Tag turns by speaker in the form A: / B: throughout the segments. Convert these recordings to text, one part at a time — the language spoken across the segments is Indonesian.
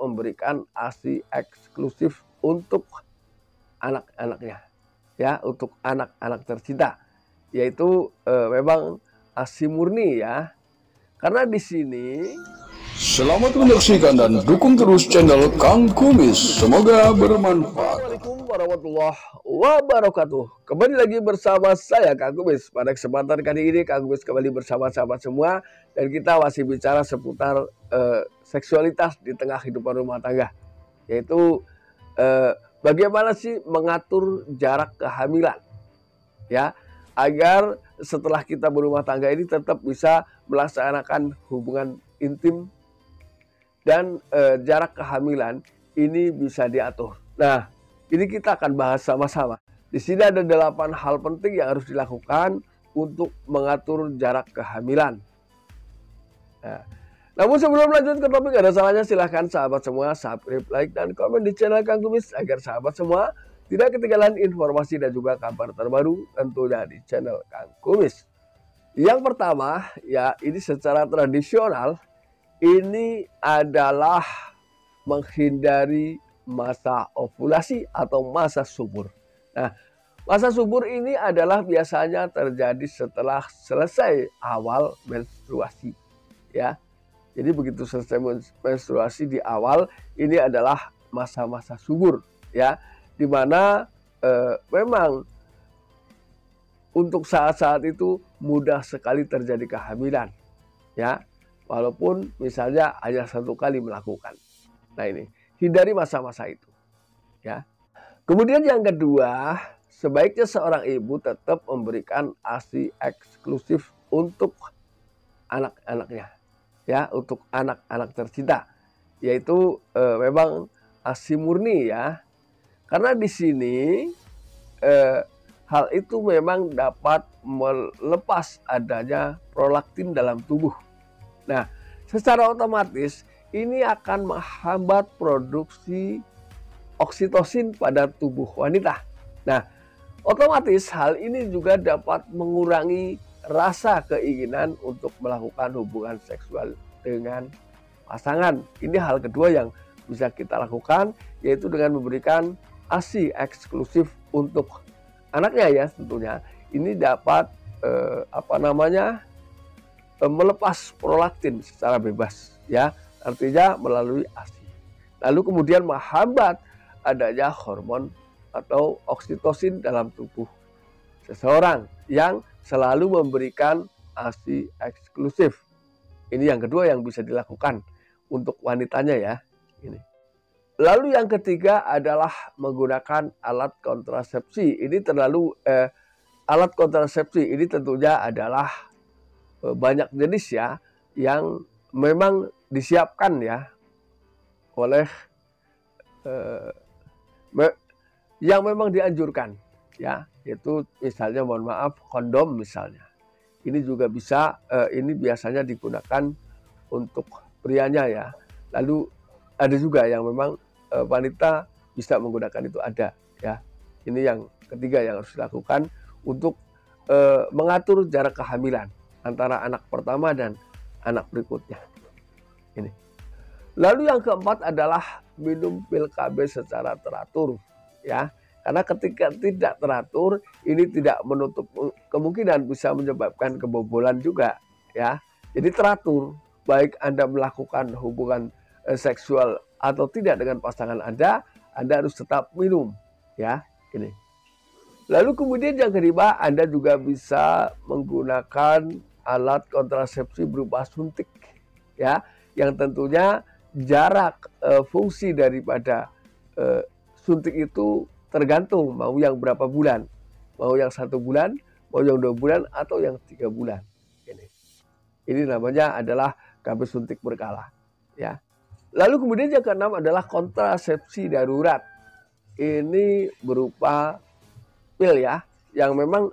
A: memberikan ASI eksklusif untuk anak-anaknya, ya, untuk anak-anak tercinta, yaitu memang ASI murni ya. Karena di sini
B: Selamat menyaksikan dan dukung terus channel Kang Kumis. Semoga bermanfaat.
A: Assalamualaikum warahmatullahi wabarakatuh. Kembali lagi bersama saya Kang Kumis. Pada kesempatan kali ini Kang Kumis kembali bersama sahabat semua, dan kita masih bicara seputar seksualitas di tengah kehidupan rumah tangga, yaitu bagaimana sih mengatur jarak kehamilan, ya, agar setelah kita berumah tangga ini tetap bisa melaksanakan hubungan intim dan jarak kehamilan ini bisa diatur. Nah, ini kita akan bahas sama-sama. Di sini ada 8 hal penting yang harus dilakukan untuk mengatur jarak kehamilan. Nah, namun sebelum lanjut ke topik, ada salahnya silahkan sahabat semua subscribe, like, dan komen di channel Kang Kumis agar sahabat semua tidak ketinggalan informasi dan juga kabar terbaru tentunya di channel Kang Kumis. Yang pertama, ya, ini secara tradisional, ini adalah menghindari masa ovulasi atau masa subur. Nah, masa subur ini adalah biasanya terjadi setelah selesai awal menstruasi, ya. Jadi begitu selesai menstruasi di awal, ini adalah masa-masa subur, ya, di mana memang untuk saat-saat itu mudah sekali terjadi kehamilan, ya, walaupun misalnya hanya 1 kali melakukan. Nah, ini hindari masa-masa itu, ya. Kemudian yang kedua, sebaiknya seorang ibu tetap memberikan ASI eksklusif untuk anak-anaknya, ya, untuk anak-anak tercinta, yaitu memang ASI murni ya. Karena di sini hal itu memang dapat melepas adanya prolaktin dalam tubuh. Nah, secara otomatis ini akan menghambat produksi oksitosin pada tubuh wanita. Nah, otomatis hal ini juga dapat mengurangi rasa keinginan untuk melakukan hubungan seksual dengan pasangan. Ini hal kedua yang bisa kita lakukan, yaitu dengan memberikan ASI eksklusif untuk anaknya ya, tentunya. Ini dapat melepas prolaktin secara bebas, ya, artinya melalui ASI. Lalu kemudian menghambat adanya hormon atau oksitosin dalam tubuh seseorang yang selalu memberikan ASI eksklusif. Ini yang kedua yang bisa dilakukan untuk wanitanya ya. Ini. Lalu yang ketiga adalah menggunakan alat kontrasepsi. Ini alat kontrasepsi ini tentunya adalah banyak jenis ya, yang memang disiapkan ya oleh yang memang dianjurkan ya, yaitu misalnya, mohon maaf, kondom misalnya. Ini juga bisa, ini biasanya digunakan untuk prianya ya. Lalu ada juga yang memang wanita bisa menggunakan itu, ada ya. Ini yang ketiga yang harus dilakukan untuk mengatur jarak kehamilan antara anak pertama dan anak berikutnya. Ini. Lalu yang keempat adalah minum pil KB secara teratur, ya. Karena ketika tidak teratur, ini tidak menutup kemungkinan bisa menyebabkan kebobolan juga, ya. Jadi teratur, baik Anda melakukan hubungan seksual atau tidak dengan pasangan Anda harus tetap minum, ya. Ini. Lalu kemudian yang kelima, Anda juga bisa menggunakan alat kontrasepsi berupa suntik, ya, yang tentunya jarak fungsi daripada suntik itu tergantung mau yang berapa bulan, mau yang 1 bulan, mau yang 2 bulan, atau yang 3 bulan. Ini namanya adalah KB suntik berkala, ya. Lalu kemudian yang keenam adalah kontrasepsi darurat. Ini berupa pil ya, yang memang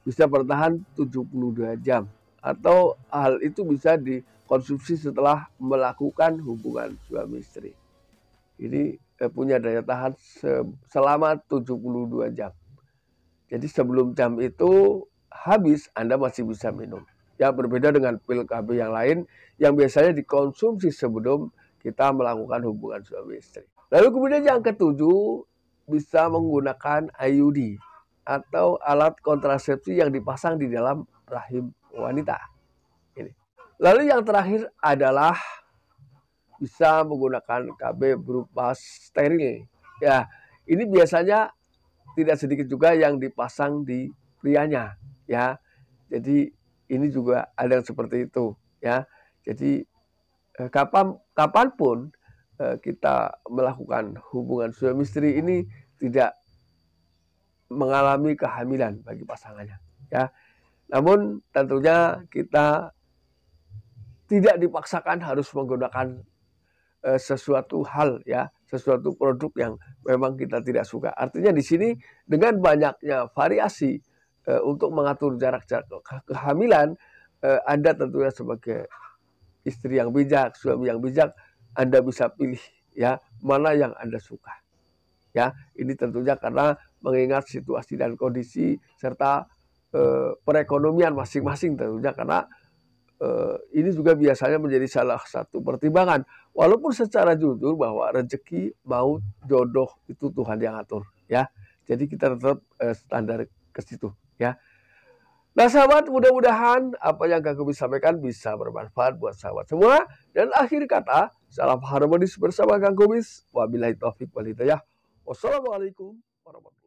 A: bisa bertahan 72 jam, atau hal itu bisa dikonsumsi setelah melakukan hubungan suami istri. Ini punya daya tahan selama 72 jam. Jadi sebelum jam itu habis, Anda masih bisa minum. Ya, berbeda dengan pil KB yang lain yang biasanya dikonsumsi sebelum kita melakukan hubungan suami istri. Lalu kemudian yang ketujuh, bisa menggunakan IUD atau alat kontrasepsi yang dipasang di dalam rahim wanita. Ini. Lalu yang terakhir adalah bisa menggunakan KB berupa steril. Ya, ini biasanya tidak sedikit juga yang dipasang di prianya, ya. Jadi ini juga ada yang seperti itu, ya. Jadi kapanpun kita melakukan hubungan suami istri ini tidak mengalami kehamilan bagi pasangannya, ya. Namun tentunya kita tidak dipaksakan harus menggunakan sesuatu hal, ya, sesuatu produk yang memang kita tidak suka. Artinya di sini dengan banyaknya variasi untuk mengatur jarak kehamilan, Anda tentunya sebagai istri yang bijak, suami yang bijak, Anda bisa pilih, ya, mana yang Anda suka. Ya, ini tentunya karena mengingat situasi dan kondisi serta perekonomian masing-masing tentunya, karena ini juga biasanya menjadi salah satu pertimbangan. Walaupun secara jujur bahwa rezeki, maut, jodoh itu Tuhan yang atur, ya. Jadi kita tetap standar ke situ, ya. Nah sahabat, mudah-mudahan apa yang Kang Kumis sampaikan bisa bermanfaat buat sahabat semua. Dan akhir kata, salam harmonis bersama Kang Kumis. Wabillahi taufiq wal hidayah. Wassalamualaikum warahmatullahi wabarakatuh.